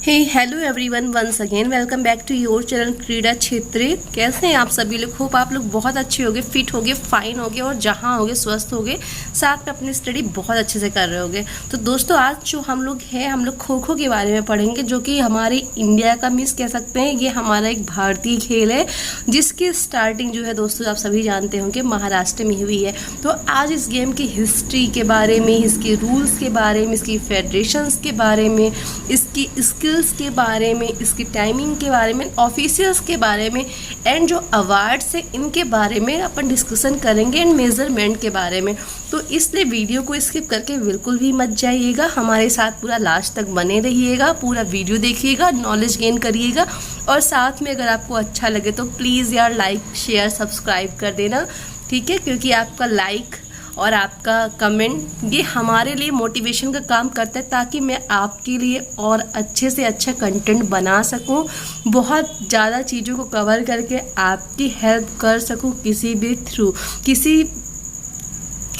Hey hello everyone, once again welcome back to your channel Krida Kshetra. कैसे हैं आप सभी लोग? होप आप लोग बहुत अच्छे होगे, फिट होगे, फाइन होगे और जहां होगे स्वस्थ होगे, साथ में अपनी स्टडी बहुत अच्छे से कर रहे होगे। तो दोस्तों आज जो हम लोग खो खो के बारे में पढ़ेंगे, जो कि हमारे इंडिया का मिस कह सकते हैं। ये हमारा एक भारतीय खेल है जिसकी स्टार्टिंग जो है दोस्तों आप सभी जानते होंगे महाराष्ट्र में हुई है। तो आज इस गेम की हिस्ट्री के बारे में, इसके रूल्स के बारे में, इसकी फेडरेशंस के बारे में, इसकी स्किल्स के बारे में, इसकी टाइमिंग के बारे में, ऑफिशियल्स के बारे में एंड जो अवार्ड्स हैं इनके बारे में अपन डिस्कशन करेंगे एंड मेजरमेंट के बारे में। तो इसलिए वीडियो को स्किप करके बिल्कुल भी मत जाइएगा, हमारे साथ पूरा लास्ट तक बने रहिएगा, पूरा वीडियो देखिएगा, नॉलेज गेन करिएगा। और साथ में अगर आपको अच्छा लगे तो प्लीज़ यार लाइक शेयर सब्सक्राइब कर देना, ठीक है? क्योंकि आपका लाइक और आपका कमेंट ये हमारे लिए मोटिवेशन का काम करता है, ताकि मैं आपके लिए और अच्छे से अच्छा कंटेंट बना सकूं, बहुत ज़्यादा चीज़ों को कवर करके आपकी हेल्प कर सकूं, किसी भी थ्रू, किसी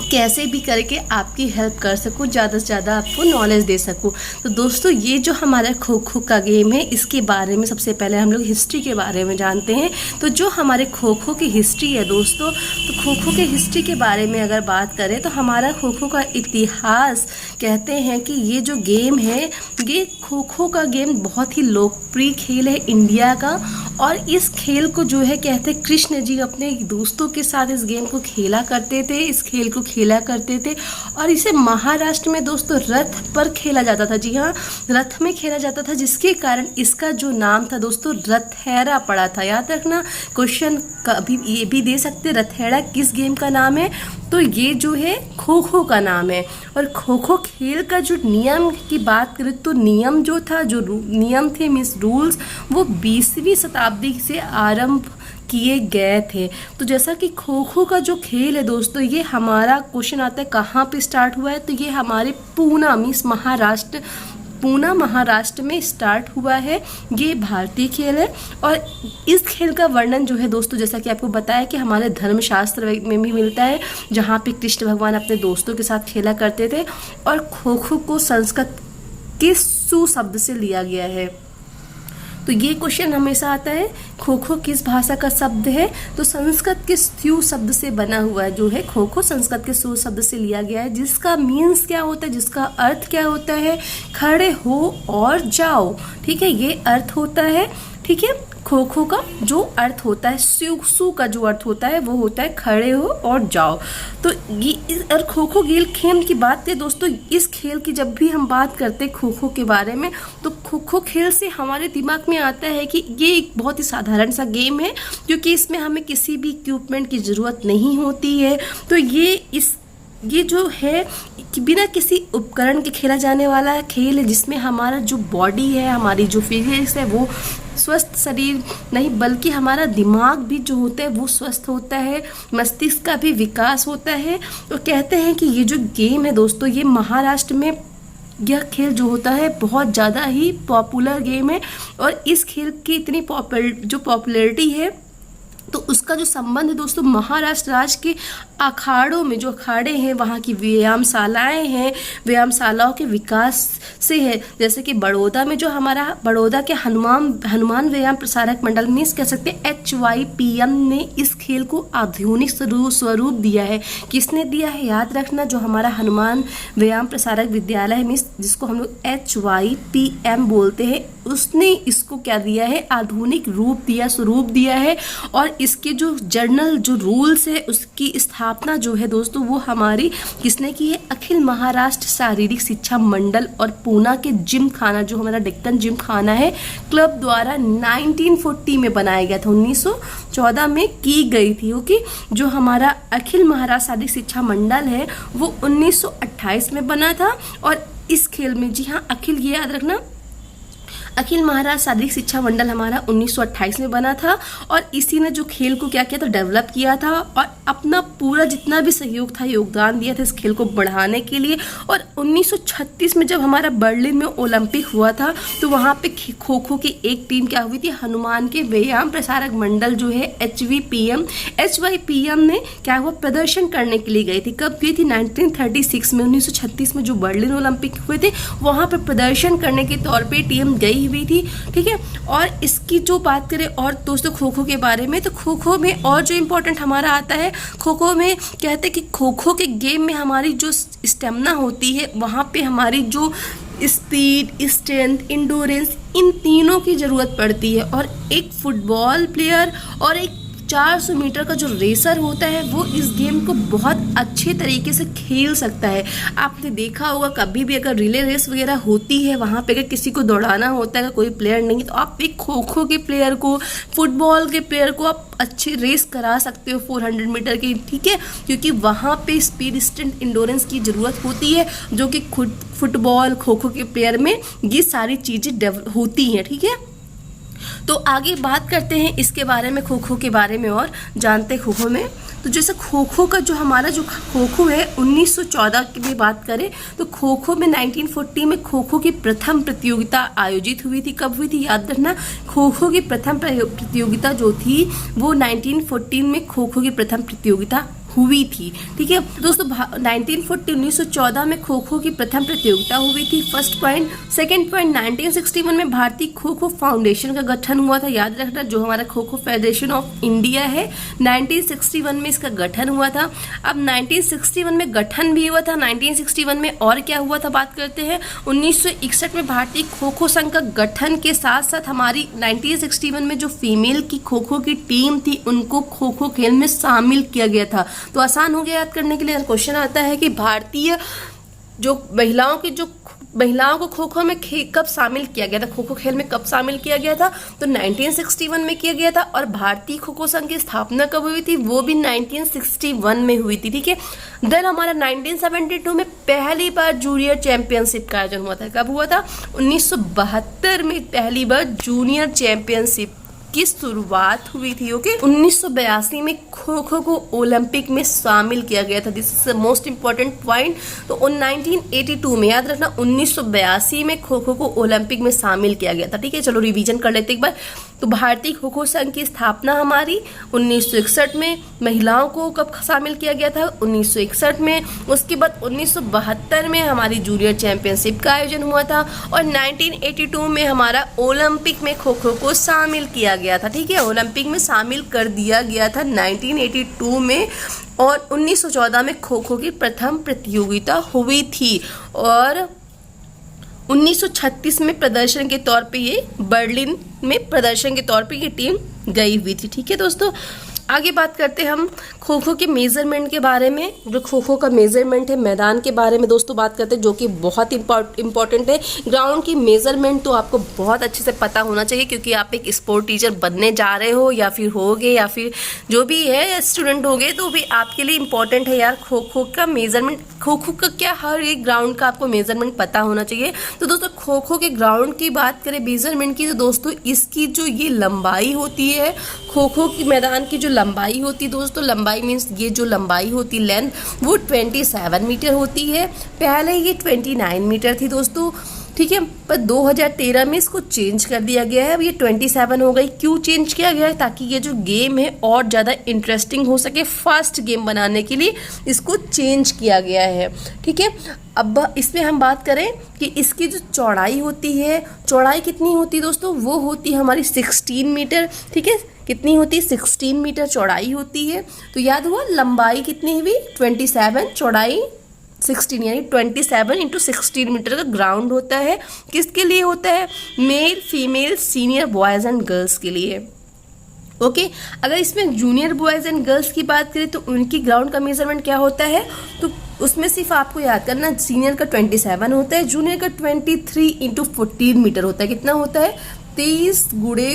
कैसे भी करके आपकी हेल्प कर सकूं, ज़्यादा से ज़्यादा आपको नॉलेज दे सकूं। तो दोस्तों ये जो हमारा खो खो का गेम है, इसके बारे में सबसे पहले हम लोग हिस्ट्री के बारे में जानते हैं। तो जो हमारे खो खो की हिस्ट्री है दोस्तों, तो खो खो के हिस्ट्री के बारे में अगर बात करें तो हमारा खो खो का इतिहास कहते हैं कि ये जो गेम है, ये खो खो का गेम बहुत ही लोकप्रिय खेल है इंडिया का। और इस खेल को जो है कहते हैं कृष्ण जी अपने दोस्तों के साथ इस गेम को खेला करते थे, इस खेल को खेला करते थे। और इसे महाराष्ट्र में दोस्तों रथ पर खेला जाता था। जी हाँ, रथ में खेला जाता था, जिसके कारण इसका जो नाम था दोस्तों रथैरा पड़ा था। याद रखना, क्वेश्चन कभी ये भी दे सकते, रथैरा किस गेम का नाम है? तो ये जो है खो खो का नाम है। और खो खो खेल का जो नियम की बात करें तो नियम जो था, जो नियम थे मीन्स रूल्स, वो 20वीं शताब्दी से आरंभ किए गए थे। तो जैसा कि खो खो का जो खेल है दोस्तों, ये हमारा क्वेश्चन आता है कहाँ पे स्टार्ट हुआ है? तो ये हमारे पूना मीन्स महाराष्ट्र, पूना महाराष्ट्र में स्टार्ट हुआ है। ये भारतीय खेल है। और इस खेल का वर्णन जो है दोस्तों, जैसा कि आपको बताया कि हमारे धर्मशास्त्र में भी मिलता है, जहाँ पे कृष्ण भगवान अपने दोस्तों के साथ खेला करते थे। और खो खो को संस्कृत के सु शब्द से लिया गया है। तो ये क्वेश्चन हमेशा आता है, खो खो किस भाषा का शब्द है? तो संस्कृत के स्यू शब्द से बना हुआ है जो है खो खो, संस्कृत के सु शब्द से लिया गया है, जिसका मीन्स क्या होता है, जिसका अर्थ क्या होता है? खड़े हो और जाओ, ठीक है? ये अर्थ होता है, ठीक है? खो खो का जो अर्थ होता है, सु का जो अर्थ होता है वो होता है खड़े हो और जाओ। तो ये और खो खो खेल की बात करें दोस्तों, इस खेल की जब भी हम बात करते हैं खो खो के बारे में, तो खो खो खेल से हमारे दिमाग में आता है कि ये एक बहुत ही साधारण सा गेम है, क्योंकि इसमें हमें किसी भी इक्विपमेंट की ज़रूरत नहीं होती है। तो ये जो है कि बिना किसी उपकरण के खेला जाने वाला खेल है, जिसमें हमारा जो बॉडी है, हमारी जो फिजिक्स है, वो स्वस्थ शरीर नहीं बल्कि हमारा दिमाग भी जो होता है वो स्वस्थ होता है, मस्तिष्क का भी विकास होता है। तो कहते हैं कि ये जो गेम है दोस्तों, ये महाराष्ट्र में यह खेल जो होता है बहुत ज़्यादा ही पॉपुलर गेम है। और इस खेल की इतनी पॉपुलैरिटी है, तो उसका जो संबंध है दोस्तों महाराष्ट्र राज्य के अखाड़ों में, जो अखाड़े हैं, वहाँ की व्यायामशालाएं हैं, व्यायामशालाओं के विकास से है। जैसे कि बड़ौदा में जो हमारा बड़ौदा के हनुमान व्यायाम प्रसारक मंडल मीन्स कह सकते हैं HYPM ने इस खेल को आधुनिक स्वरूप दिया है। किसने दिया है? याद रखना, जो हमारा हनुमान व्यायाम प्रसारक विद्यालय है मीन्स जिसको हम लोग HYPM बोलते हैं, उसने इसको क्या दिया है? आधुनिक रूप दिया, स्वरूप दिया है। और इसके जो जर्नल जो रूल्स है, उसकी स्थापना जो है दोस्तों वो हमारी किसने की है? अखिल महाराष्ट्र शारीरिक शिक्षा मंडल और पूना के जिम खाना, जो हमारा डेक्कन जिम खाना है, क्लब द्वारा 1940 में बनाया गया था, 1914 में की गई थी। ओके, जो हमारा अखिल महाराष्ट्र शारीरिक शिक्षा मंडल है वो 1928 में बना था। और इस खेल में, जी हाँ, अखिल, ये याद रखना, अखिल महाराष्ट्र शारीरिक शिक्षा मंडल हमारा 1928 में बना था। और इसी ने जो खेल को क्या किया था? डेवलप किया था। और अपना पूरा जितना भी सहयोग था, योगदान दिया था इस खेल को बढ़ाने के लिए। और 1936 में जब हमारा बर्लिन में ओलंपिक हुआ था तो वहाँ पे खो खो की एक टीम क्या हुई थी, हनुमान के व्यायाम प्रसारक मंडल जो है HYPM ने क्या हुआ, प्रदर्शन करने के लिए गई थी। कब गई थी, 1936 में, 1936 में जो बर्लिन ओलंपिक हुए थे वहाँ पर प्रदर्शन करने के तौर पे टीम गई हुई थी, ठीक है। और इसकी जो बात करें और दोस्तों खो खो के बारे में, तो खो खो में और जो इम्पोर्टेंट हमारा आता है, खो खो में कहते हैं कि खो खो के गेम में हमारी जो स्टेमिना होती है वहाँ पे हमारी जो स्पीड, स्ट्रेंथ, इंडोरेंस, इन तीनों की ज़रूरत पड़ती है। और एक फुटबॉल प्लेयर और एक 400 मीटर का जो रेसर होता है वो इस गेम को बहुत अच्छे तरीके से खेल सकता है। आपने देखा होगा कभी भी अगर रिले रेस वगैरह होती है, वहाँ पे अगर किसी को दौड़ाना होता है, कोई प्लेयर नहीं, तो आप एक खो खो के प्लेयर को, फुटबॉल के प्लेयर को आप अच्छी रेस करा सकते हो 400 मीटर की, ठीक है, क्योंकि वहाँ पे स्पीड, स्ट्रेंथ, इंडोरेंस की ज़रूरत होती है, जो कि खुद फुटबॉल, खो खो के प्लेयर में ये सारी चीज़ें होती हैं, ठीक है। तो आगे बात करते हैं इसके बारे में, खो खो के बारे में और जानते खो खो में। तो जैसे खो खो का जो हमारा जो खो खो है 1914 की भी बात करें तो खो खो में 1940 में खो खो की प्रथम प्रतियोगिता आयोजित हुई थी। कब हुई थी, याद रखना, खो खो की प्रथम प्रतियोगिता जो थी वो 1914 में खो खो की प्रथम प्रतियोगिता हुई थी, ठीक है दोस्तों। 1914 में खो खो की प्रथम प्रतियोगिता हुई थी, फर्स्ट पॉइंट। सेकंड पॉइंट, 1961 में भारतीय खो खो फाउंडेशन का गठन हुआ था, याद रखना, जो हमारा kho kho federation of India है 1961 में इसका गठन हुआ था। अब 1961 में गठन भी हुआ था, 1961 में और क्या हुआ था बात करते हैं। 1961 में भारतीय खो खो संघ का गठन के साथ साथ हमारी 1961 में जो फीमेल की खो खो की टीम थी उनको खो खो खेल में शामिल किया गया था। तो आसान हो गया याद करने के लिए। क्वेश्चन आता है कि भारतीय जो महिलाओं को खो खो में कब शामिल किया गया था, खो खो खेल में कब शामिल किया गया था, तो 1961 में किया गया था। और भारतीय खो खो संघ की स्थापना कब हुई थी, वो भी 1961 में हुई थी, ठीक है। देन हमारा 1972 में पहली बार जूनियर चैंपियनशिप का आयोजन हुआ था। कब हुआ था, 1972 में पहली बार जूनियर चैंपियनशिप की शुरुआत हुई थी, ओके। 1982 में खो खो को ओलंपिक में शामिल किया गया था, this is the most important point. तो 1982 में, याद रखना, 1982 में खो खो को ओलंपिक में शामिल किया गया था, ठीक है। चलो रिवीजन कर लेते एक बार। तो भारतीय खो खो संघ की स्थापना हमारी 1961 में, महिलाओं को कब शामिल किया गया था, 1961 में। उसके बाद 1972 में हमारी जूनियर चैंपियनशिप का आयोजन हुआ था और 1982 में हमारा ओलंपिक में खो खो को शामिल किया गया था, ठीक है। ओलंपिक में शामिल कर दिया गया था 1982 में। और 1914 में खो खो की प्रथम प्रतियोगिता हुई थी और 1936 में प्रदर्शन के तौर पे ये बर्लिन में प्रदर्शन के तौर पे ये टीम गई हुई थी, ठीक है दोस्तों। आगे बात करते हैं हम खो खो के मेजरमेंट के बारे में। जो खो खो का मेजरमेंट है, मैदान के बारे में दोस्तों बात करते हैं, जो कि बहुत इंपॉर्टेंट है। ग्राउंड की मेजरमेंट तो आपको बहुत अच्छे से पता होना चाहिए, क्योंकि आप एक स्पोर्ट टीचर बनने जा रहे हो या फिर होगे या फिर जो भी है स्टूडेंट होगे, तो भी आपके लिए इंपॉर्टेंट है यार खो खो का मेजरमेंट। खो खो का क्या, हर एक ग्राउंड का आपको मेजरमेंट पता होना चाहिए। तो दोस्तों खो खो के ग्राउंड की बात करें मेजरमेंट की, तो दोस्तों इसकी जो ये लंबाई होती है, खो खो की मैदान की जो लंबाई होती है दोस्तों, लंबाई मीन्स ये जो लंबाई होती है लेंथ, वो 27 मीटर होती है। पहले ये 29 मीटर थी दोस्तों, ठीक है, पर 2013 में इसको चेंज कर दिया गया है। अब ये 27 हो गई। क्यों चेंज किया गया है, ताकि ये जो गेम है और ज़्यादा इंटरेस्टिंग हो सके, फास्ट गेम बनाने के लिए इसको चेंज किया गया है, ठीक है। अब इसमें हम बात करें कि इसकी जो चौड़ाई होती है, चौड़ाई कितनी होती है दोस्तों, वो होती है हमारी 16 मीटर, ठीक है। कितनी होती है, 16 मीटर चौड़ाई होती है। तो याद हुआ लंबाई कितनी हुई, 27, चौड़ाई 16, यानी 27 इंटू 16 मीटर का ग्राउंड होता है। किसके लिए होता है, male, female, senior boys and girls के लिए, ओके। अगर इसमें जूनियर बॉयज़ एंड गर्ल्स की बात करें तो उनकी ग्राउंड का मेजरमेंट क्या होता है, तो उसमें सिर्फ आपको याद करना, सीनियर का 27 होता है, जूनियर का 23 इंटू 14 मीटर होता है। कितना होता है, 23 गुणे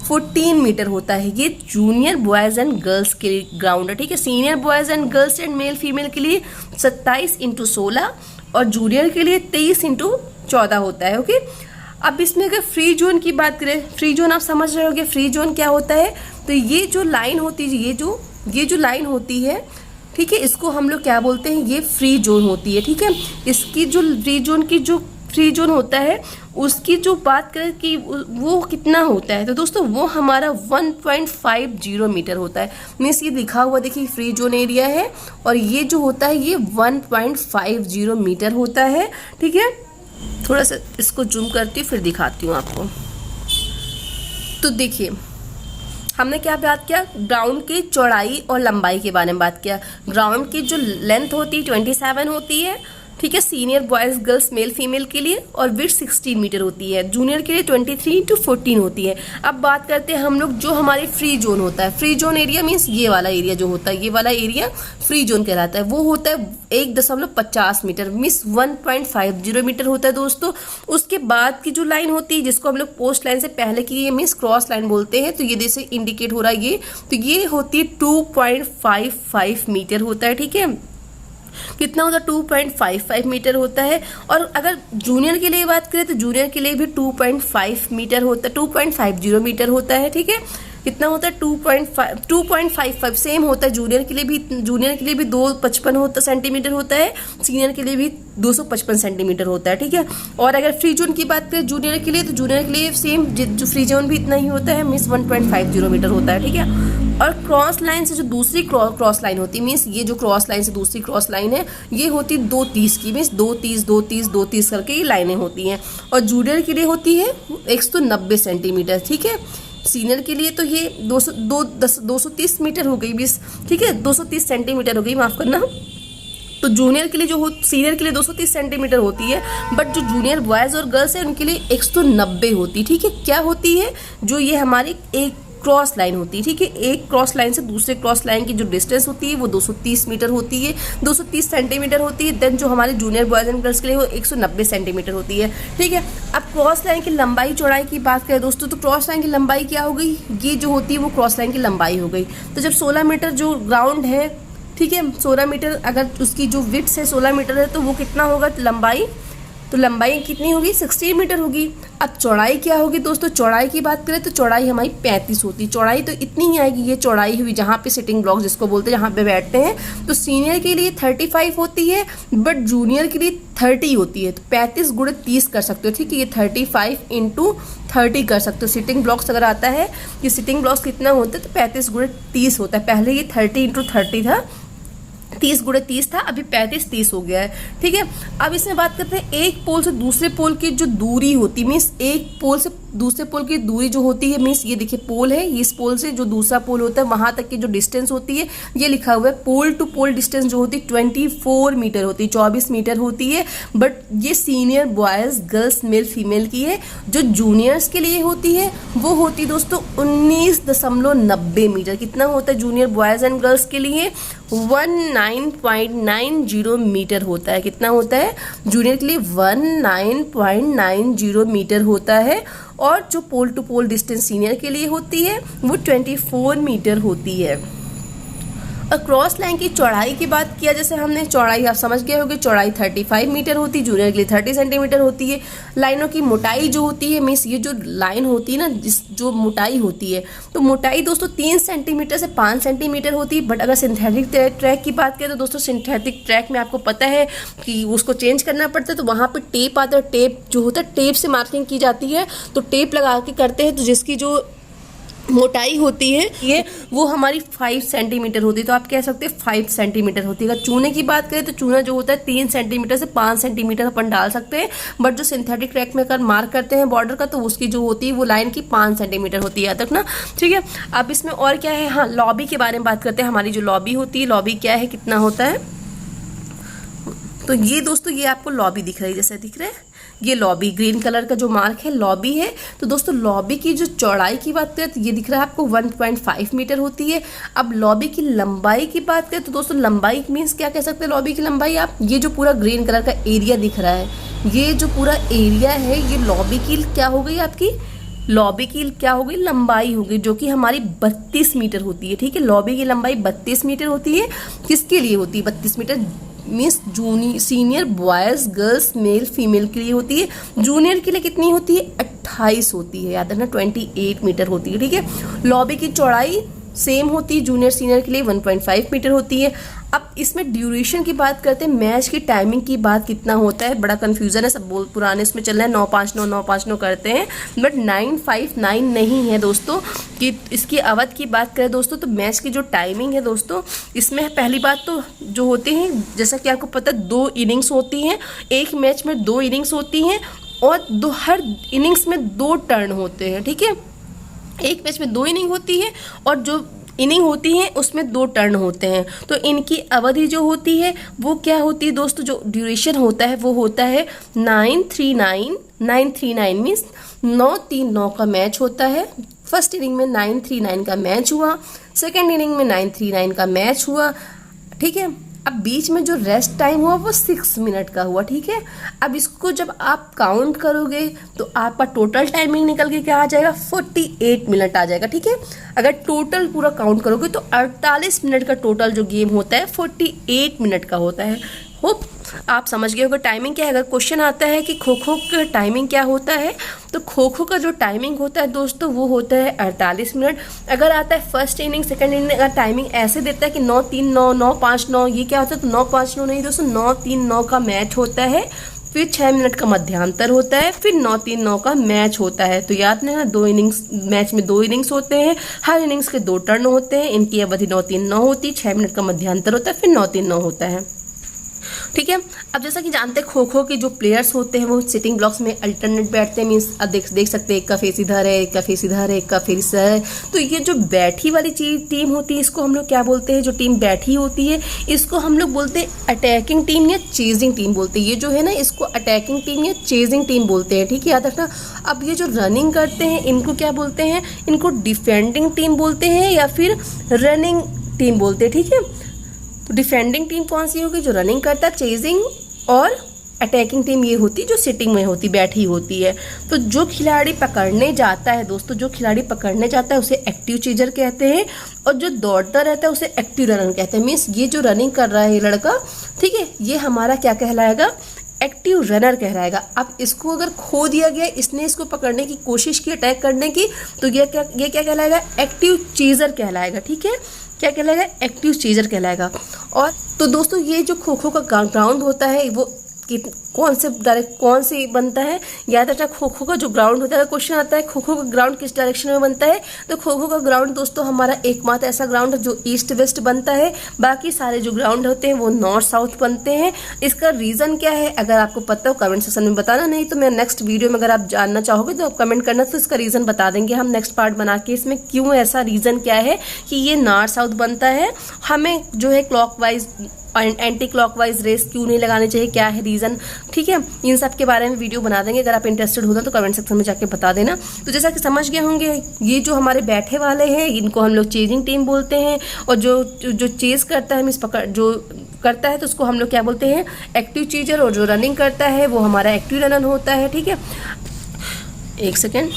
14 मीटर होता है। ये जूनियर बॉयज़ एंड गर्ल्स के लिए ग्राउंड है, ठीक है। Senior boys and girls and mail female के लिए 27 इंटू 16 और जूनियर के लिए 23 इंटू 14 होता है, ओके। अब इसमें अगर फ्री जोन की बात करें, फ्री जोन आप समझ रहे होगे, फ्री जोन क्या होता है, तो ये जो लाइन होती है, ये जो ये जो लाइन होती है, ठीक है, इसको हम लोग क्या बोलते हैं, ये फ्री जोन होती है, ठीक है। इसकी जो फ्री जोन होता है उसकी जो बात करें कि वो कितना होता है, तो दोस्तों वो हमारा 1.50 मीटर होता है। मीन्स ये लिखा हुआ देखिए फ्री जोन एरिया है, और ये जो होता है ये 1.50 मीटर होता है, ठीक है। थोड़ा सा इसको जूम करती हूँ फिर दिखाती हूँ आपको। तो देखिए हमने क्या बात किया, ग्राउंड की चौड़ाई और लंबाई के बारे में बात किया। ग्राउंड की जो लेंथ होती है 27 होती है, ठीक है, senior boys girls male female के लिए, और विड्थ 16 मीटर होती है। जूनियर के लिए 23 to 14 होती है। अब बात करते हैं हम लोग जो हमारी फ्री जोन होता है। फ्री जोन एरिया मीन्स ये वाला एरिया जो होता है, ये वाला एरिया फ्री जोन कहलाता है। वो होता है 1.50 मीटर, मीन्स 1.50 मीटर होता है दोस्तों। उसके बाद की जो लाइन होती है जिसको हम लोग पोस्ट लाइन से पहले की ये मीन्स क्रॉस लाइन बोलते हैं, तो ये जैसे इंडिकेट हो रहा है ये, तो ये होती है 2.55 मीटर होता है, ठीक है। कितना होता है, 2.55 मीटर होता है। और अगर जूनियर के लिए बात करें तो जूनियर के लिए भी 2.5 मीटर होता है, 2.50 मीटर होता है, ठीक है। कितना होता है, 2.55 सेम होता है जूनियर के लिए भी 255 सेंटीमीटर होता है, सीनियर के लिए भी 255 सेंटीमीटर होता है, ठीक है। और अगर फ्री जोन की बात करें जूनियर के लिए, तो जूनियर के लिए सेम जो फ्री जोन भी इतना ही होता है, मीन्स 1.50 मीटर होता है, ठीक है। और क्रॉस लाइन से जो दूसरी क्रॉस लाइन होती है, मीन्स ये जो क्रॉस लाइन से दूसरी क्रॉस लाइन है ये होती है 2.30 की, मीन्स 2.30 करके ये लाइनें होती हैं। और जूनियर के लिए होती है 190 सेंटीमीटर, ठीक है। सीनियर के लिए तो ये 230 मीटर हो गई, बीस, ठीक है, 230 सेंटीमीटर हो गई, माफ करना। तो जूनियर के लिए सीनियर के लिए 230 सेंटीमीटर होती है, बट जो जूनियर बॉयज और गर्ल्स है उनके लिए 190 होती है, ठीक है। क्या होती है, जो ये हमारी एक क्रॉस लाइन होती है, ठीक है। एक क्रॉस लाइन से दूसरे क्रॉस लाइन की जो डिस्टेंस होती है वो 230 मीटर होती है, 230 सेंटीमीटर होती है। देन जो हमारे जूनियर बॉयज एंड गर्ल्स के लिए वो 190 सेंटीमीटर होती है, ठीक है। अब क्रॉस लाइन की लंबाई चौड़ाई की बात करें दोस्तों, तो क्रॉस लाइन की लंबाई क्या हो गई, ये जो होती है वो क्रॉस लाइन की लंबाई हो गई। तो जब 16 मीटर जो ग्राउंड है, ठीक है, 16 मीटर अगर उसकी जो विड्थ है 16 मीटर है, तो वो कितना होगा लंबाई, तो लंबाई कितनी होगी, 16 मीटर होगी। अब चौड़ाई क्या होगी दोस्तों, चौड़ाई की बात करें तो चौड़ाई हमारी 35 होती है। चौड़ाई तो इतनी ही आएगी, ये चौड़ाई हुई जहाँ पे सिटिंग ब्लॉक जिसको बोलते हैं, जहाँ पे बैठते हैं। तो सीनियर के लिए 35 होती है, बट जूनियर के लिए 30 होती है। तो 35 गुणे 30 कर सकते हो, ठीक है। ये 35 × 30 कर सकते हो। सिटिंग ब्लॉक्स अगर आता है कि सिटिंग ब्लॉक्स कितना होता है, तो 35 गुणे 30 होता है। पहले ये 30 × 30 था, 30 गुणे 30 था, अभी 35-30 हो गया है, ठीक है। अब इसमें बात करते हैं एक पोल से दूसरे पोल की जो दूरी होती है, मीन्स एक पोल से दूसरे पोल की दूरी जो होती है, मीन्स ये देखिए पोल है, इस पोल से जो दूसरा पोल होता है वहां तक की जो डिस्टेंस होती है, ये लिखा हुआ है पोल टू पोल डिस्टेंस जो होती है 24 मीटर होती है, 24 मीटर होती है। बट ये senior boys girls male female की है। जो जूनियर्स के लिए होती है वो होती है दोस्तों 19.90 मीटर। कितना होता है जूनियर बॉयज एंड गर्ल्स के लिए, 19.90 मीटर होता है। कितना होता है जूनियर के लिए, 19.90 मीटर होता है। और जो pole to pole distance senior के लिए होती है वो 24 मीटर होती है। और क्रॉस लाइन की चौड़ाई की बात किया, जैसे हमने चौड़ाई आप समझ गए होंगे, चौड़ाई 35 मीटर होती है, जूनियर के लिए 30 सेंटीमीटर होती है। लाइनों की मोटाई जो होती है, मीन्स ये जो लाइन होती है ना, जो मोटाई होती है, तो मोटाई दोस्तों 3 सेंटीमीटर से 5 सेंटीमीटर होती है। बट अगर सिंथेटिक ट्रैक की बात करें तो दोस्तों सिंथेटिक ट्रैक में आपको पता है कि उसको चेंज करना पड़ता है, तो वहाँ पर टेप आता है, टेप जो होता है टेप से मार्किंग की जाती है, तो टेप लगा के करते हैं, तो जिसकी जो मोटाई होती है ये वो हमारी 5 सेंटीमीटर होती है। तो आप कह सकते हैं 5 सेंटीमीटर होती है। अगर चूने की बात करें तो चूना जो होता है 3 सेंटीमीटर से 5 सेंटीमीटर अपन डाल सकते हैं। बट जो सिंथेटिक ट्रैक में अगर मार्क करते हैं बॉर्डर का, तो उसकी जो होती है वो लाइन की 5 सेंटीमीटर होती है, याद रखना, ठीक है। अब इसमें और क्या है, हाँ लॉबी के बारे में बात करते हैं। हमारी जो लॉबी होती है, लॉबी क्या है, कितना होता है, तो ये दोस्तों ये आपको लॉबी दिख रही है, जैसे दिख रहा है ये लॉबी, ग्रीन कलर का जो मार्क है लॉबी है। तो दोस्तों लॉबी की जो चौड़ाई की बात करें तो ये दिख रहा है आपको 1.5 मीटर होती है। अब लॉबी की लंबाई की बात करें तो दोस्तों लंबाई मीन्स क्या कह सकते हैं, लॉबी की लंबाई आप ये जो पूरा ग्रीन कलर का एरिया दिख रहा है, ये जो पूरा एरिया है, ये लॉबी की क्या हो गई आपकी, लॉबी की क्या हो गई, लंबाई हो गई, जो कि हमारी 32 मीटर होती है, ठीक है। लॉबी की लंबाई 32 मीटर होती है। किसके लिए होती है 32 meter, means senior boys girls male female के लिए होती है। जूनियर के लिए कितनी होती है, 28 होती है, याद रखना 28 मीटर होती है, ठीक है। लॉबी की चौड़ाई सेम होती है, जूनियर सीनियर के लिए 1.5 मीटर होती है। अब इसमें ड्यूरेशन की बात करते हैं, मैच की टाइमिंग की बात कितना होता है, बड़ा कंफ्यूजन है, सब बहुत पुराने इसमें चल रहा है, 9-5-9 करते हैं, बट 9-5-9 नहीं है दोस्तों। कि इसकी अवधि की बात करें दोस्तों तो मैच की जो टाइमिंग है दोस्तों, इसमें पहली बात तो जो होते हैं, जैसा कि आपको पता है 2 इनिंग्स होती हैं, एक मैच में 2 इनिंग्स होती हैं और हर इनिंग्स में 2 टर्न होते हैं, ठीक है। एक मैच में 2 इनिंग होती है और जो इनिंग होती है उसमें 2 टर्न होते हैं। तो इनकी अवधि जो होती है वो क्या होती है दोस्तों, जो ड्यूरेशन होता है वो होता है 939 मीन्स 9-3-9 का मैच होता है। फर्स्ट इनिंग में 939 का मैच हुआ, सेकेंड इनिंग में 939 का मैच हुआ, ठीक है। अब बीच में जो रेस्ट टाइम हुआ वो 6 मिनट का हुआ, ठीक है। अब इसको जब आप काउंट करोगे तो आपका टोटल टाइमिंग निकल के क्या आ जाएगा, 48 मिनट आ जाएगा, ठीक है। अगर टोटल पूरा काउंट करोगे तो 48 मिनट का टोटल जो गेम होता है 48 मिनट का होता है। होप आप समझ गए होगा टाइमिंग क्या है। अगर क्वेश्चन आता है कि खो खो का टाइमिंग क्या होता है, तो खो खो का जो टाइमिंग होता है दोस्तों वो होता है 48 मिनट। अगर आता है फर्स्ट इनिंग सेकंड इनिंग, अगर टाइमिंग ऐसे देता है कि 9-3-9 9-5-9, ये क्या होता है, तो 9-5-9 नहीं दोस्तों, 9-3-9 का मैच होता है, फिर 6 मिनट का मध्यांतर होता है, फिर 9-3-9 का मैच होता है। तो याद नहीं ना, 2 इनिंग्स, मैच में 2 इनिंग्स होते हैं, हर इनिंग्स के 2 टर्न होते हैं, इनकी अवधि 9-3-9 होती है, 6 मिनट का मध्यांतर होता है, फिर 9-3-9 होता है, ठीक है। अब जैसा कि जानते हैं खो खो के जो प्लेयर्स होते हैं वो सिटिंग ब्लॉक्स में अल्टरनेट बैठते हैं, मीन्स अब देख सकते हैं एक का फेस इधर है, एक का फेस इधर है, एक का फेस है। तो ये जो बैठी वाली टीम होती है इसको हम लोग क्या बोलते हैं, जो टीम बैठी होती है इसको हम लोग बोलते हैं अटैकिंग टीम या चेजिंग टीम बोलते हैं। ये जो है ना इसको अटैकिंग टीम या चेजिंग टीम बोलते हैं, ठीक है, याद रखना। अब ये जो रनिंग करते हैं इनको क्या बोलते हैं, इनको डिफेंडिंग टीम बोलते हैं या फिर रनिंग टीम बोलते हैं, ठीक है। तो डिफेंडिंग टीम कौन सी होगी, जो रनिंग करता है, चेजिंग, और अटैकिंग टीम ये होती जो सिटिंग में होती, बैठी होती है। तो जो खिलाड़ी पकड़ने जाता है दोस्तों, जो खिलाड़ी पकड़ने जाता है उसे एक्टिव चेजर कहते हैं, और जो दौड़ता रहता है उसे एक्टिव रनर कहते हैं। मीन्स ये जो रनिंग कर रहा है ये लड़का, ठीक है, ये हमारा क्या कहलाएगा, एक्टिव रनर कहलाएगा। अब इसको अगर खो दिया गया, इसने इसको पकड़ने की कोशिश की, अटैक करने की, तो ये क्या कहलाएगा, एक्टिव चेजर कहलाएगा, ठीक है। क्या कहलाएगा, एक्टिव चेजर कहलाएगा। और तो दोस्तों ये जो खो खो का ग्राउंड होता है वो कौन से बनता है, याद रखना। खो खो का जो ग्राउंड होता है, क्वेश्चन आता है खो खो का ग्राउंड किस डायरेक्शन में बनता है, तो खो खो का ग्राउंड दोस्तों हमारा एकमात्र ऐसा ग्राउंड है जो ईस्ट वेस्ट बनता है, बाकी सारे जो ग्राउंड होते हैं वो नॉर्थ साउथ बनते हैं। इसका रीजन क्या है, अगर आपको पता हो कमेंट सेक्शन में बताना, नहीं तो मैं नेक्स्ट वीडियो में अगर आप जानना चाहोगे तो आप कमेंट करना, तो इसका रीजन बता देंगे हम नेक्स्ट पार्ट बना के, इसमें क्यों ऐसा रीजन क्या है कि ये नॉर्थ साउथ बनता है। हमें जो है क्लॉकवाइज एंटी क्लॉकवाइज रेस क्यों नहीं लगाने चाहिए, क्या है रीजन, ठीक है, इन सब के बारे में वीडियो बना देंगे। अगर आप इंटरेस्टेड हो तो कमेंट सेक्शन में जाके बता देना। तो जैसा कि समझ गए होंगे, ये जो हमारे बैठे वाले हैं इनको हम लोग चेजिंग टीम बोलते हैं, और जो चेज करता है, मीन्स पकड़ जो करता है, तो उसको हम लोग क्या बोलते हैं, एक्टिव चेजर, और जो रनिंग करता है वो हमारा एक्टिव रनर होता है, ठीक है। एक सेकेंड,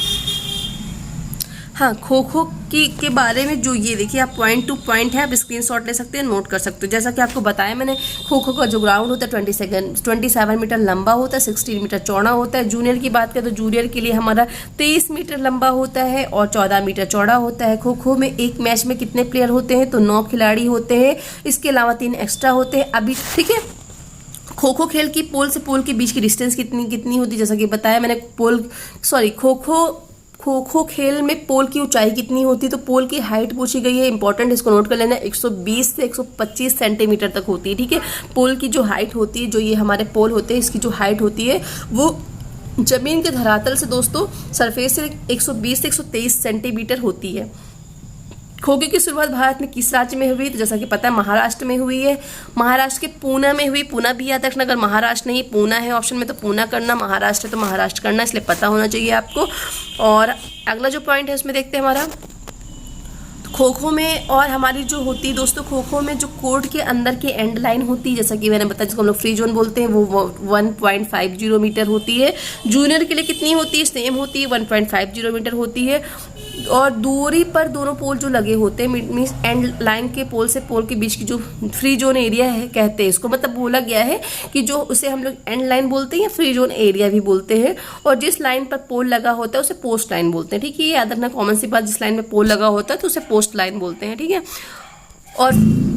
हाँ, खो खो के बारे में जो ये देखिए आप पॉइंट टू पॉइंट है, आप स्क्रीनशॉट ले सकते हैं, नोट कर सकते हो। जैसा कि आपको बताया मैंने, खो खो का जो ग्राउंड होता है 27 मीटर लंबा होता है, 16 मीटर चौड़ा होता है। जूनियर की बात करें तो जूनियर के लिए हमारा 23 मीटर लंबा होता है और 14 मीटर चौड़ा होता है। खो खो में एक मैच में कितने प्लेयर होते हैं, तो 9 खिलाड़ी होते हैं, इसके अलावा 3 एक्स्ट्रा होते हैं अभी, ठीक है। खो खो खेल की पोल से पोल के बीच की डिस्टेंस कितनी होती है, जैसा कि बताया मैंने, खो खो खेल में पोल की ऊंचाई कितनी होती है, तो पोल की हाइट पूछी गई है, इंपॉर्टेंट, इसको नोट कर लेना, 120 से 125 सेंटीमीटर तक होती है, ठीक है। पोल की जो हाइट होती है, जो ये हमारे पोल होते हैं, इसकी जो हाइट होती है वो जमीन के धरातल से दोस्तों सरफेस से 120 से 123 सेंटीमीटर होती है। खो खो की शुरुआत भारत में किस राज्य में हुई, तो जैसा कि पता है महाराष्ट्र में हुई है, महाराष्ट्र के पूना में हुई। पूना भी याद रखना, अगर महाराष्ट्र नहीं पूना है ऑप्शन में तो पूना करना, महाराष्ट्र है तो महाराष्ट्र करना, इसलिए पता होना चाहिए आपको। और अगला जो पॉइंट है उसमें देखते हैं हमारा खो खो में, और हमारी जो होती है दोस्तों खो खो में जो कोर्ट के अंदर की एंड लाइन होती है, जैसा कि मैंने बताया, जिसको हम लोग फ्री जोन बोलते हैं, वो 1.50 मीटर होती है। जूनियर के लिए कितनी होती है, सेम होती है, 1.50 मीटर होती है। और दूरी पर दोनों पोल जो लगे होते हैं, मीन्स एंड लाइन के पोल से पोल के बीच की जो फ्री जोन एरिया है कहते हैं इसको, मतलब बोला गया है कि जो उसे हम लोग एंड लाइन बोलते हैं या फ्री जोन एरिया भी बोलते हैं। और जिस लाइन पर पोल लगा होता है उसे पोस्ट लाइन बोलते हैं, ठीक है, ये याद रखना, कॉमन सी बात, जिस लाइन में पोल लगा होता है तो उसे पोस्ट पोस्ट लाइन बोलते हैं, ठीक है। और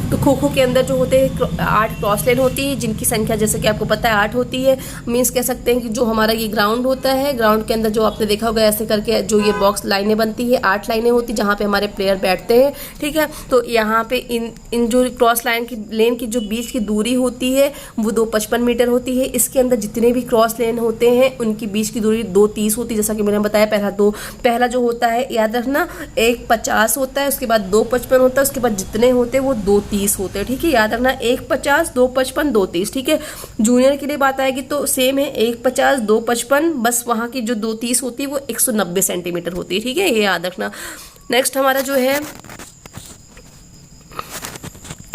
तो खो खो के अंदर जो होते हैं 8 क्रॉस लाइन होती है, जिनकी संख्या जैसे कि आपको पता है 8 होती है। मीन्स कह सकते हैं कि जो हमारा ये ग्राउंड होता है, ग्राउंड के अंदर जो आपने देखा होगा ऐसे करके जो ये बॉक्स लाइनें बनती है, 8 लाइनें होती है जहाँ पे हमारे प्लेयर बैठते हैं, ठीक है। तो यहाँ पे इन जो क्रॉस लाइन की लेन की जो बीच की दूरी होती है वो 2.55 मीटर होती है। इसके अंदर जितने भी क्रॉस लेन होते हैं उनकी बीच की दूरी 2.30 होती है, जैसा कि मैंने बताया। पहला जो होता है याद रखना 1.50 होता है, उसके बाद 2.55 होता है, उसके बाद जितने होते हैं वो 2.30 होते हैं, ठीक है। याद रखना 1.50, 2.55, 2.30, ठीक है। जूनियर के लिए बात आएगी तो सेम है 1.50, 2.55, बस वहां की जो 2.30 होती है वो 190 सेंटीमीटर होती है, ठीक है, ये याद रखना। नेक्स्ट हमारा जो है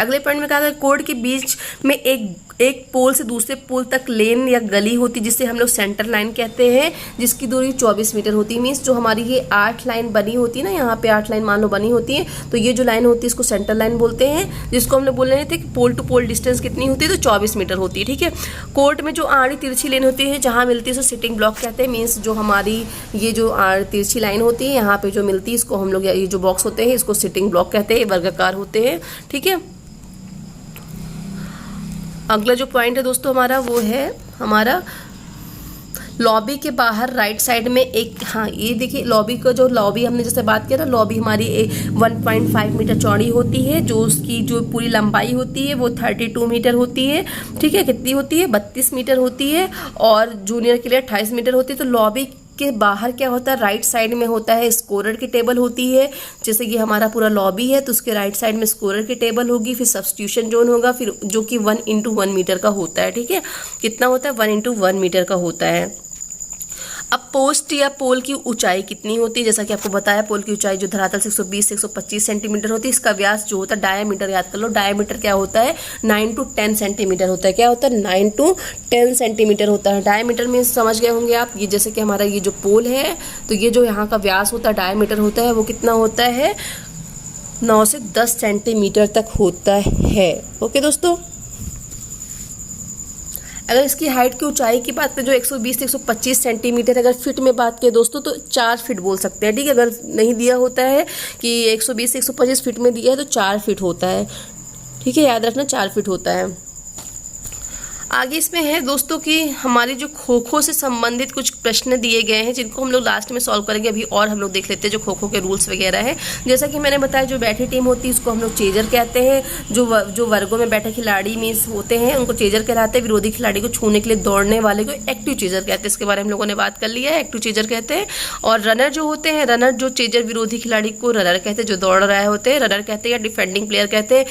अगले पॉइंट में कहा गया कोर्ट के बीच में एक पोल से दूसरे पोल तक लेन या गली होती जिसे हम लोग सेंटर लाइन कहते हैं, जिसकी दूरी 24 मीटर होती है। मीन्स जो हमारी ये 8 लाइन बनी होती है ना, यहाँ पे 8 लाइन मान लो बनी होती है, तो ये जो लाइन होती है इसको सेंटर लाइन बोलते हैं, जिसको हम लोग बोल रहे थे कि पोल टू पोल डिस्टेंस कितनी होती है, तो 24 मीटर होती है, ठीक है। कोर्ट में जो आड़ी तिरछी लेन होती है जहाँ मिलती है उसे सिटिंग ब्लॉक कहते हैं। मीन्स जो हमारी ये जो तिरछी लाइन होती है यहाँ पे जो मिलती है इसको हम लोग, ये जो बॉक्स होते हैं इसको सिटिंग ब्लॉक कहते हैं, वर्गाकार होते हैं, ठीक है। अगला जो पॉइंट है दोस्तों हमारा वो है हमारा लॉबी के बाहर राइट साइड में एक, हाँ ये देखिए लॉबी का जो लॉबी हमने जैसे बात किया ना, लॉबी हमारी 1.5 मीटर चौड़ी होती है, जो उसकी जो पूरी लंबाई होती है वो 32 मीटर होती है, ठीक है। कितनी होती है? 32 मीटर होती है, और जूनियर के लिए 28 मीटर होती है। तो लॉबी के बाहर क्या होता है, राइट साइड में होता है स्कोरर की टेबल होती है। जैसे कि हमारा पूरा लॉबी है तो उसके राइट साइड में स्कोरर की टेबल होगी, फिर सब्स्टिट्यूशन जोन होगा, फिर जो कि 1x1 मीटर का होता है, ठीक है। कितना होता है? 1x1 मीटर का होता है। अब पोस्ट या पोल की ऊंचाई कितनी होती है? जैसा कि आपको बताया पोल की ऊंचाई जो धरातल से 120 से 125 सेंटीमीटर होती है। इसका व्यास जो होता है डायमीटर, याद कर लो डायमीटर क्या होता है, 9 to 10 सेंटीमीटर होता है। क्या होता है? 9 to 10 सेंटीमीटर होता है। डायमीटर में समझ गए होंगे आप, ये जैसे कि हमारा ये जो पोल है तो ये जो यहाँ का व्यास होता है डायमीटर होता है वो कितना होता है, 9 से 10 सेंटीमीटर तक होता है। ओके दोस्तों, अगर इसकी हाइट की ऊंचाई की बात करें जो 120 से 125 सेंटीमीटर, अगर फिट में बात करें दोस्तों तो 4 फीट बोल सकते हैं, ठीक है। अगर नहीं दिया होता है कि 120 से 125 फीट में दिया है तो 4 फीट होता है, ठीक है, याद रखना 4 फीट होता है। आगे इसमें है दोस्तों कि हमारी जो खो खो से संबंधित कुछ प्रश्न दिए गए हैं जिनको हम लोग लास्ट में सॉल्व करेंगे। अभी और हम लोग देख लेते हैं जो खो खो के रूल्स वगैरह है। जैसा कि मैंने बताया जो बैठी टीम होती है उसको हम लोग चेजर कहते हैं। जो वर्गों में बैठे खिलाड़ी मीन्स होते हैं उनको चेजर कहलाते हैं। विरोधी खिलाड़ी को छूने के लिए दौड़ने वाले को एक्टिव चेजर कहते हैं। इसके बारे में हम लोगों ने बात कर लिया है, एक्टिव चेजर कहते हैं। और रनर जो होते हैं, रनर जो चेजर विरोधी खिलाड़ी को रनर कहते हैं, जो दौड़ रहे होते हैं रनर कहते हैं या डिफेंडिंग प्लेयर कहते हैं।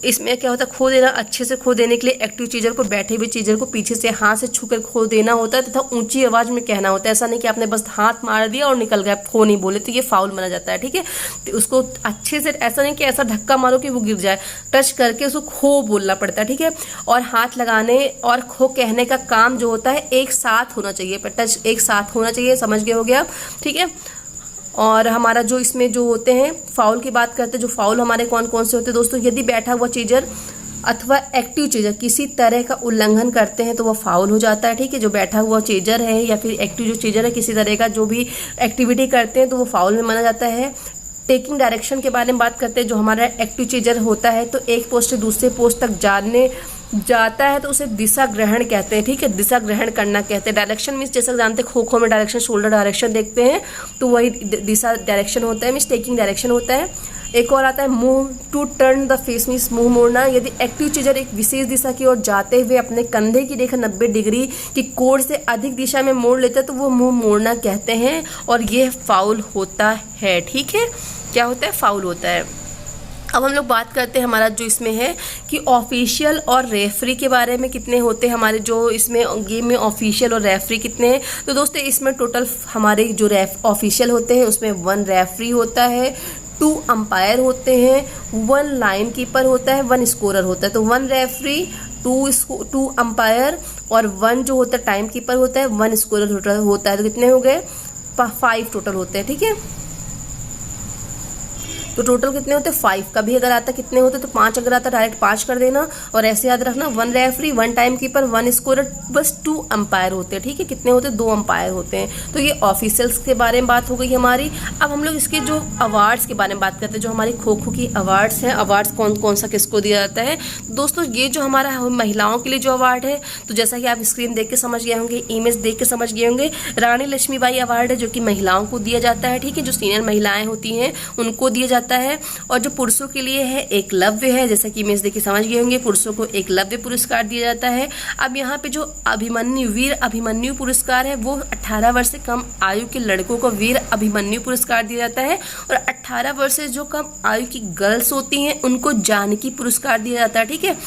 इसमें क्या होता है, खो देना, अच्छे से खो देने के लिए एक्टिव चीजर को बैठे हुए चीजर को पीछे से हाथ से छूकर खो देना होता है तथा ऊंची आवाज में कहना होता है। ऐसा नहीं कि आपने बस हाथ मार दिया और निकल गया, खो नहीं बोले तो ये फाउल माना जाता है, ठीक है। तो उसको अच्छे से, ऐसा नहीं कि ऐसा धक्का मारो कि वो गिर जाए, टच करके उसको खो बोलना पड़ता है, ठीक है। और हाथ लगाने और खो कहने का काम जो होता है एक साथ होना चाहिए, टच एक साथ होना चाहिए, समझ गए हो गया, ठीक है। और हमारा जो इसमें जो होते हैं फाउल की बात करते हैं, जो फाउल हमारे कौन कौन से होते हैं दोस्तों, यदि बैठा हुआ चीजर अथवा एक्टिव चीजर किसी तरह का उल्लंघन करते हैं तो वह फाउल हो जाता है, ठीक है। जो बैठा हुआ चीजर है या फिर एक्टिव जो चीजर है किसी तरह का जो भी एक्टिविटी करते हैं तो वो फाउल में माना जाता है। टेकिंग डायरेक्शन के बारे में बात करते हैं, जो हमारा एक्टिव चीजर होता है तो एक पोस्ट से दूसरे पोस्ट तक जाता है तो उसे दिशा ग्रहण कहते हैं, ठीक है, दिशा ग्रहण करना कहते हैं। डायरेक्शन मीन्स जैसे जानते हैं खो खो में डायरेक्शन शोल्डर डायरेक्शन देखते हैं तो वही दिशा डायरेक्शन होता है, मीन्स टेकिंग डायरेक्शन होता है। एक और आता है move to turn the face, means मुंह मोड़ना। यदि एक्टिव चीजर एक विशेष दिशा की ओर जाते हुए अपने कंधे की रेखा 90 डिग्री की कोण से अधिक दिशा में मोड़ लेते हैं तो वो मुंह मोड़ना कहते हैं और ये फाउल होता है, ठीक है। क्या होता है? फाउल होता है। अब हम लोग बात करते हैं हमारा जो इसमें है कि ऑफिशियल और रेफरी के बारे में कितने होते हैं हमारे जो इसमें गेम में ऑफिशियल और रेफरी कितने हैं। तो दोस्तों इसमें टोटल हमारे जो ऑफिशियल होते हैं उसमें 1 रेफरी होता है, 2 अंपायर होते हैं, 1 लाइन कीपर होता है, 1 स्कोरर होता है। तो 1 रेफरी, 2 अंपायर और 1 जो होता है टाइम कीपर होता है, 1 स्कोरर होता है। तो कितने हो गए? 5 टोटल होते हैं, ठीक है। तो टोटल कितने होते हैं 5, कभी अगर आता कितने होते तो 5 अगर आता डायरेक्ट 5 कर देना। और ऐसे याद रखना 1 रेफरी 1 टाइम कीपर 1 स्कोरर, बस 2 अंपायर होते हैं, ठीक है। कितने होते हैं 2 अंपायर होते हैं। तो ये ऑफिशियल्स के बारे में बात हो गई हमारी। अब हम लोग इसके जो अवार्ड्स के बारे में बात करते हैं, जो हमारी खो खो की अवार्ड्स हैं, अवार्ड्स कौन कौन सा किसको दिया जाता है। दोस्तों ये जो हमारा महिलाओं के लिए जो अवार्ड है, तो जैसा कि आप स्क्रीन देख के समझ गए होंगे, इमेज देख के समझ गए होंगे, रानी लक्ष्मीबाई अवार्ड है जो कि महिलाओं को दिया जाता है, ठीक है। जो सीनियर महिलाएं होती हैं उनको दिया जाता है। और जो पुरुषों के लिए है एकलव्य है, जैसा कि इमेज देख के समझ गए होंगे, पुरुषों को एकलव्य पुरस्कार दिया जाता है। अब यहाँ पे जो अभिमन्यु वीर अभिमन्यु पुरस्कार है वो 18 वर्ष से कम आयु के लड़कों को वीर अभिमन्यु पुरस्कार दिया जाता है। और 18 वर्ष से जो कम आयु की गर्ल्स होती हैं उनको जानकी पुरस्कार दिया जाता है, ठीक है।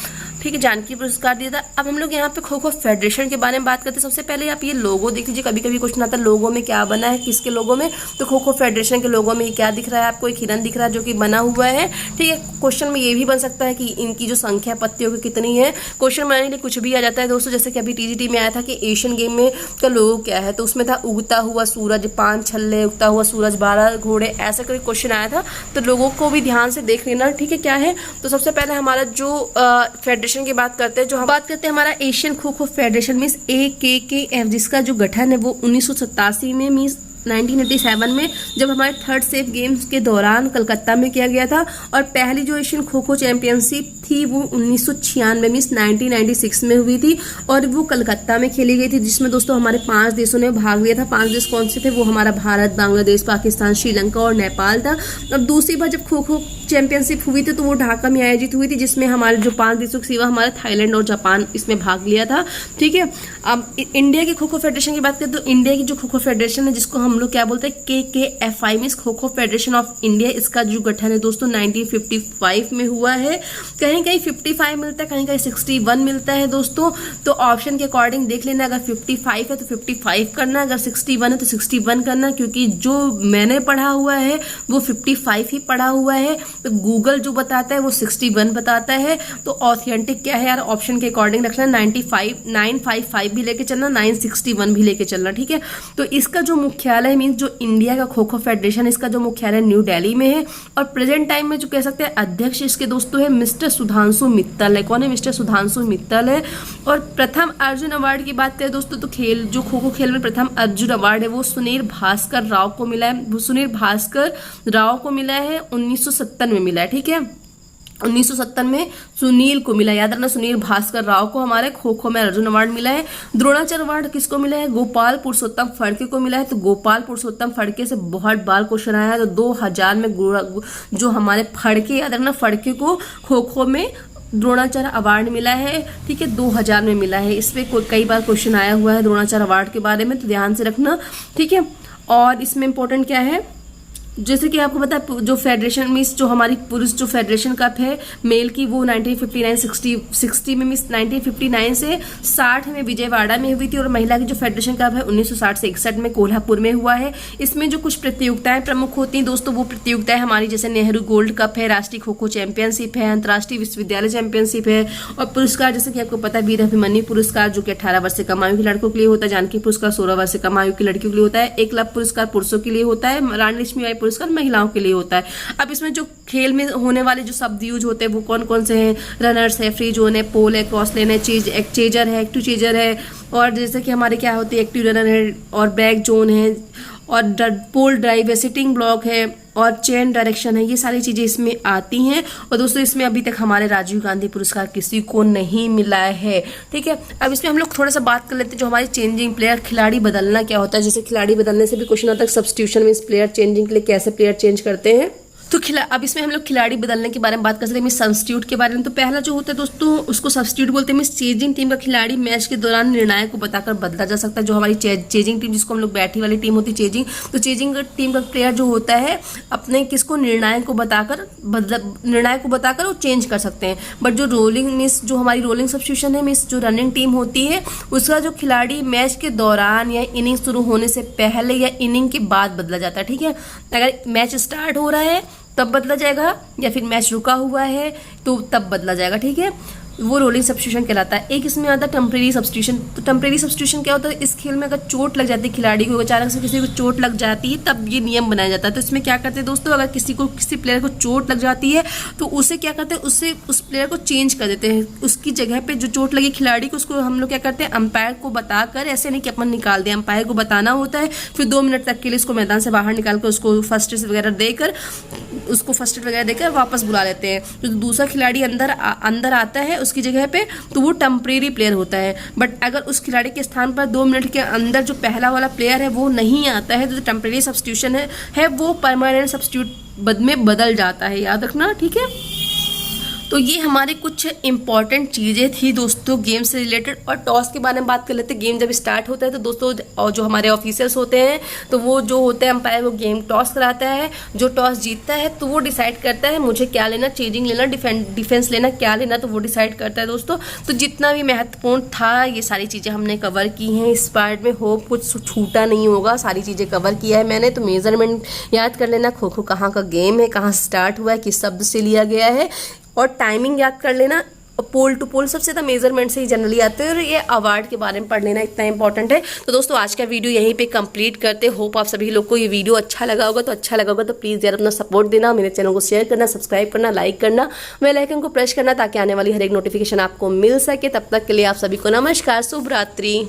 ठीक है, जानकी पुरस्कार दिया था। अब हम लोग यहाँ पे खो खो फेडरेशन के बारे में बात करते हैं। सबसे पहले आप ये लोगो देख लीजिए, कभी कभी क्वेश्चन आता है लोगो में क्या बना है, किसके लोगो में, तो खो खो फेडरेशन के लोगो में क्या दिख रहा है आपको, एक हिरन दिख रहा है जो कि बना हुआ है, ठीक है। क्वेश्चन में ये भी बन सकता है कि इनकी जो संख्या पत्तियों की कितनी है, क्वेश्चन बनाने के लिए कुछ भी आ जाता है दोस्तों। जैसे कि अभी टीजीटी में आया था कि एशियन गेम में का लोगो क्या है, तो उसमें था उगता हुआ सूरज 5 छल्ले, उगता हुआ सूरज 12 घोड़े, ऐसा कोई क्वेश्चन आया था। तो लोगों को भी ध्यान से देख लेना, ठीक है, क्या है। तो सबसे पहले हमारा जो फेडरेशन की बात करते हैं, जो हम बात करते हैं हमारा Asian kho kho federation means AKKF, जिसका जो गठन है वो 1987 में मीन्स 1987 में जब हमारे 3rd सेफ गेम्स के दौरान कलकत्ता में किया गया था। और पहली जो एशियन खो खो चैंपियनशिप थी वो 1996 मीन्स 1996 में हुई थी और वो कलकत्ता में खेली गई थी, जिसमें दोस्तों हमारे 5 देशों ने भाग लिया था। 5 देश कौन से थे, वो हमारा भारत, बांग्लादेश, पाकिस्तान, श्रीलंका और नेपाल था। अब दूसरी बार जब खो खो चैंपियनशिप हुई थी तो वो ढाका में आयोजित हुई थी, जिसमें हमारे जो 5 देशों के सिवा हमारे थाईलैंड और जापान इसमें भाग लिया था, ठीक है। अब इंडिया की खो खो फेडरेशन की बात करें तो इंडिया की जो खो खो फेडरेशन है, जिसको हम लोग क्या बोलते हैं KKFI means kho kho federation of India, इसका जो गठन है दोस्तों 1955 में हुआ है। कहीं कहीं 55 मिलता है, कहीं कहीं 61 मिलता है दोस्तों। तो ऑप्शन के अकॉर्डिंग देख लेना, अगर 55 है तो 55 करना, अगर 61 है तो 61 करना, क्योंकि जो मैंने पढ़ा हुआ है वो 55 ही पढ़ा हुआ है। तो गूगल जो बताता है वो 61 बताता है। तो ऑथेंटिक क्या है यार, ऑप्शन के अकॉर्डिंग रखना, 955 भी लेके चलना, 961 भी लेके चलना, ठीक है। तो इसका जो मुख्यालय मीन्स जो इंडिया का खो खो फेडरेशन, इसका जो मुख्यालय न्यू दिल्ली में है। और प्रेजेंट टाइम में जो कह सकते हैं अध्यक्ष इसके दोस्तों है मिस्टर सुधांशु मित्तल है। कौन है, मिस्टर सुधांशु मित्तल है। और प्रथम अर्जुन अवार्ड की बात करें दोस्तों, तो खेल जो खो खो खेल में प्रथम अर्जुन अवार्ड है वो सुनील भास्कर राव को मिला है। वो सुनील भास्कर राव को मिला है, 1970 में मिला है, ठीक है। 1970 में सुनील को मिला, याद रखना, सुनील भास्कर राव को हमारे खो खो में अर्जुन अवार्ड मिला है। द्रोणाचार्य अवार्ड किसको मिला है, गोपाल पुरुषोत्तम फड़के को मिला है। तो गोपाल पुरुषोत्तम फड़के से बहुत बार क्वेश्चन आया है। तो 2000 में जो हमारे फड़के, याद रखना, फड़के को खो खो में द्रोणाचार्य अवार्ड मिला है, ठीक है, 2000 में मिला है। इस पे कई बार क्वेश्चन आया हुआ है द्रोणाचार्य अवार्ड के बारे में, तो ध्यान से रखना, ठीक है। और इसमें इंपॉर्टेंट क्या है, जैसे कि आपको पता है जो फेडरेशन मीन्स जो हमारी पुरुष जो फेडरेशन कप है मेल की वो 1959-60 में मीन्स 1959 से 60 में विजयवाड़ा में हुई थी। और महिला की जो फेडरेशन कप है 1960 से 61 में कोल्हापुर में हुआ है। इसमें जो कुछ प्रतियोगिताएं प्रमुख होती हैं दोस्तों, वो प्रतियोगिताएं हमारी जैसे नेहरू गोल्ड कप है, राष्ट्रीय खो खो चैंपियनशिप है, अंतर्राष्ट्रीय विश्वविद्यालय चैंपियनशिप है। और पुरस्कार जैसे कि आपको पता है वीर अभिमन्यु पुरस्कार जो कि 18 वर्ष से कम आयु के लड़कों के लिए होता है, जानकी पुरस्कार 16 वर्ष से कम आयु की लड़कियों के लिए होता है, एकलव्य पुरस्कार पुरुषों के लिए होता है, रानी लक्ष्मीबाई पुरस्कार महिलाओं के लिए होता है। अब इसमें जो खेल में होने वाले जो शब्द यूज होते हैं वो कौन कौन से हैं, रनर्स है, फ्री जोन है, पोल है, क्रॉस लेन है, चेजर है, एक्टिव चेजर है। और जैसे कि हमारे क्या होते हैं, एक्टिव रनर है और बैक जोन है और पोल ड्राइव है, सिटिंग ब्लॉक है और चेन डायरेक्शन है। ये सारी चीजें इसमें आती हैं। और दोस्तों इसमें अभी तक हमारे राजीव गांधी पुरस्कार किसी को नहीं मिला है, ठीक है। अब इसमें हम लोग थोड़ा सा बात कर लेते हैं जो हमारी चेंजिंग प्लेयर, खिलाड़ी बदलना क्या होता है। जैसे खिलाड़ी बदलने से भी क्वेश्चन आता है, सब्स्टिट्यूशन मींस प्लेयर चेंजिंग के लिए कैसे प्लेयर चेंज करते हैं। तो अब इसमें हम लोग खिलाड़ी बदलने के बारे में बात कर सकते हैं, सब्स्टिट्यूट के बारे में। तो पहला जो होता है दोस्तों उसको सब्स्टिट्यूट बोलते हैं। मींस चेजिंग टीम का खिलाड़ी मैच के दौरान निर्णायक को बताकर बदला जा सकता है। जो हमारी चेजिंग टीम, जिसको हम लोग बैठी वाली टीम होती है चेजिंग, तो चेजिंग टीम का प्लेयर जो होता है अपने किसको निर्णायक को बताकर वो चेंज कर सकते हैं। बट जो रोलिंग मींस जो हमारी रोलिंग सब्स्टिट्यूशन है, मींस जो रनिंग टीम होती है, उसका जो खिलाड़ी मैच के दौरान या इनिंग शुरू होने से पहले या इनिंग के बाद बदला जाता है, ठीक है। अगर मैच स्टार्ट हो रहा है तब बदला जाएगा, या फिर मैच रुका हुआ है तो तब बदला जाएगा, ठीक है। वो रोलिंग सब्स्टिट्यूशन कहलाता है। एक इसमें आता है टेम्परेरी सब्स्टिट्यूशन। तो टेम्परेरी सब्स्टिट्यूशन क्या होता है, इस खेल में अगर चोट लग जाती है खिलाड़ी को, अचानक से किसी को चोट लग जाती है, तब ये नियम बनाया जाता है। तो इसमें क्या करते हैं दोस्तों, अगर किसी प्लेयर को चोट लग जाती है तो उसे क्या करते हैं, उससे उस प्लेयर को चेंज कर देते हैं। उसकी जगह पे जो चोट लगी खिलाड़ी को, उसको हम लोग क्या करते हैं, अंपायर को बताकर, ऐसे नहीं कि अपन निकाल दें, अंपायर को बताना होता है। फिर 2 मिनट तक के लिए उसको मैदान से बाहर निकाल कर उसको फर्स्ट एड वगैरह देकर वापस बुला लेते हैं। तो दूसरा खिलाड़ी अंदर आता है उसकी जगह पे, तो वो टेम्परेरी प्लेयर होता है। बट अगर उस खिलाड़ी के स्थान पर 2 मिनट के अंदर जो पहला वाला प्लेयर है वो नहीं आता है, तो जो टेम्परेरी सब्स्टिट्यूशन है वो परमानेंट सब्स्टिट्यूट में बदल जाता है, याद रखना, ठीक है। तो ये हमारे कुछ इंपॉर्टेंट चीज़ें थी दोस्तों गेम से रिलेटेड। और टॉस के बारे में बात कर लेते हैं। गेम जब स्टार्ट होता है तो दोस्तों, और जो हमारे ऑफिसर्स होते हैं, तो वो जो होते हैं अंपायर, वो गेम टॉस कराता है। जो टॉस जीतता है तो वो डिसाइड करता है मुझे क्या लेना, चेजिंग लेना, डिफेंस लेना, क्या लेना, तो वो डिसाइड करता है दोस्तों। तो जितना भी महत्वपूर्ण था, ये सारी चीज़ें हमने कवर की हैं इस पार्ट में। होप कुछ छूटा नहीं होगा, सारी चीज़ें कवर किया है मैंने। तो मेजरमेंट याद कर लेना, खो खो कहाँ का गेम है, कहाँ स्टार्ट हुआ है, किस शब्द से लिया गया है, और टाइमिंग याद कर लेना। पोल टू पोल सबसे ज़्यादा मेजरमेंट से ही जनरली आते हैं। और ये अवार्ड के बारे में पढ़ लेना, इतना इंपॉर्टेंट है। तो दोस्तों आज का वीडियो यहीं पे कंप्लीट करते। होप आप सभी लोग को ये वीडियो अच्छा लगा होगा। तो प्लीज़ यार अपना सपोर्ट देना, मेरे चैनल को शेयर करना, सब्सक्राइब करना, लाइक करना, बेल आइकन को प्रेस करना, ताकि आने वाली हर एक नोटिफिकेशन आपको मिल सके। तब तक के लिए आप सभी को नमस्कार, शुभ रात्रि।